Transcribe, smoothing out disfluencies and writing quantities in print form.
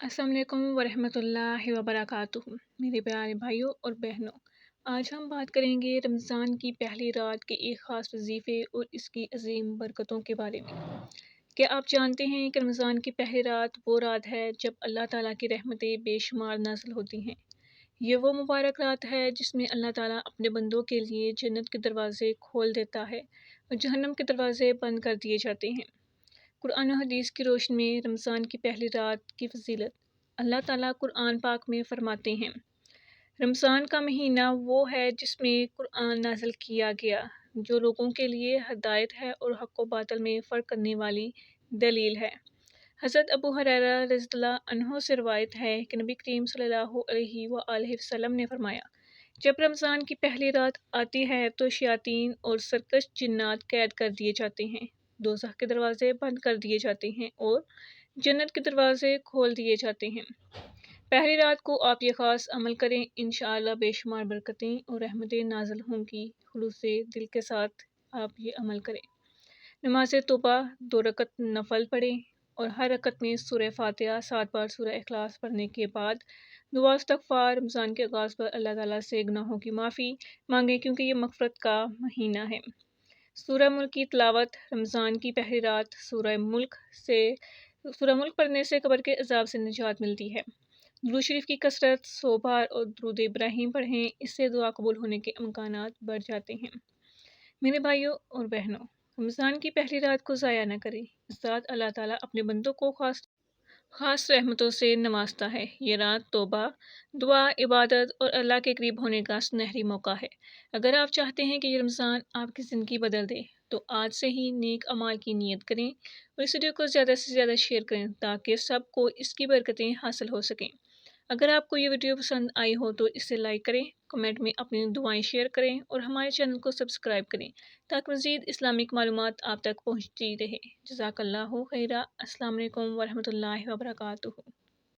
السلام علیکم ورحمۃ اللہ وبرکاتہ میرے پیارے بھائیوں اور بہنوں، آج ہم بات کریں گے رمضان کی پہلی رات کے ایک خاص وظیفے اور اس کی عظیم برکتوں کے بارے میں۔ کیا آپ جانتے ہیں کہ رمضان کی پہلی رات وہ رات ہے جب اللہ تعالیٰ کی رحمتیں بے شمار نازل ہوتی ہیں؟ یہ وہ مبارک رات ہے جس میں اللہ تعالیٰ اپنے بندوں کے لیے جنت کے دروازے کھول دیتا ہے اور جہنم کے دروازے بند کر دیے جاتے ہیں۔ قرآن و حدیث کی روشنی میں رمضان کی پہلی رات کی فضیلت۔ اللہ تعالیٰ قرآن پاک میں فرماتے ہیں، رمضان کا مہینہ وہ ہے جس میں قرآن نازل کیا گیا، جو لوگوں کے لیے ہدایت ہے اور حق و باطل میں فرق کرنے والی دلیل ہے۔ حضرت ابو ہریرہ رضی اللہ عنہ سے روایت ہے کہ نبی کریم صلی اللہ علیہ وآلہ وسلم نے فرمایا، جب رمضان کی پہلی رات آتی ہے تو شیاطین اور سرکش جنات قید کر دیے جاتے ہیں، دوزخ کے دروازے بند کر دیے جاتے ہیں اور جنت کے دروازے کھول دیے جاتے ہیں۔ پہلی رات کو آپ یہ خاص عمل کریں، انشاءاللہ بے شمار برکتیں اور رحمتیں نازل ہوں گی۔ خلوص دل کے ساتھ آپ یہ عمل کریں۔ نماز توبہ 2 رکعت نفل پڑھیں اور ہر رکعت میں سورہ فاتحہ 7 بار سورہ اخلاص پڑھنے کے بعد دعا استغفار رمضان کے آغاز پر اللہ تعالیٰ سے گناہوں کی معافی مانگیں، کیونکہ یہ مغفرت کا مہینہ ہے۔ سورہ ملک کی تلاوت۔ رمضان کی پہلی رات سورہ ملک پڑھنے سے قبر کے عذاب سے نجات ملتی ہے۔ درود شریف کی کثرت 100 بار اور درود ابراہیم پڑھیں، اس سے دعا قبول ہونے کے امکانات بڑھ جاتے ہیں۔ میرے بھائیوں اور بہنوں، رمضان کی پہلی رات کو ضائع نہ کریں۔ اس رات اللہ تعالیٰ اپنے بندوں کو خاص رحمتوں سے نوازتا ہے۔ یہ رات توبہ، دعا، عبادت اور اللہ کے قریب ہونے کا سنہری موقع ہے۔ اگر آپ چاہتے ہیں کہ یہ رمضان آپ کی زندگی بدل دے تو آج سے ہی نیک اعمال کی نیت کریں اور اس ویڈیو کو زیادہ سے زیادہ شیئر کریں تاکہ سب کو اس کی برکتیں حاصل ہو سکیں۔ اگر آپ کو یہ ویڈیو پسند آئی ہو تو اسے لائک کریں، کمنٹ میں اپنی دعائیں شیئر کریں اور ہمارے چینل کو سبسکرائب کریں تاکہ مزید اسلامک معلومات آپ تک پہنچتی رہے۔ جزاک اللہ خیرہ۔ السلام علیکم ورحمۃ اللہ وبرکاتہ۔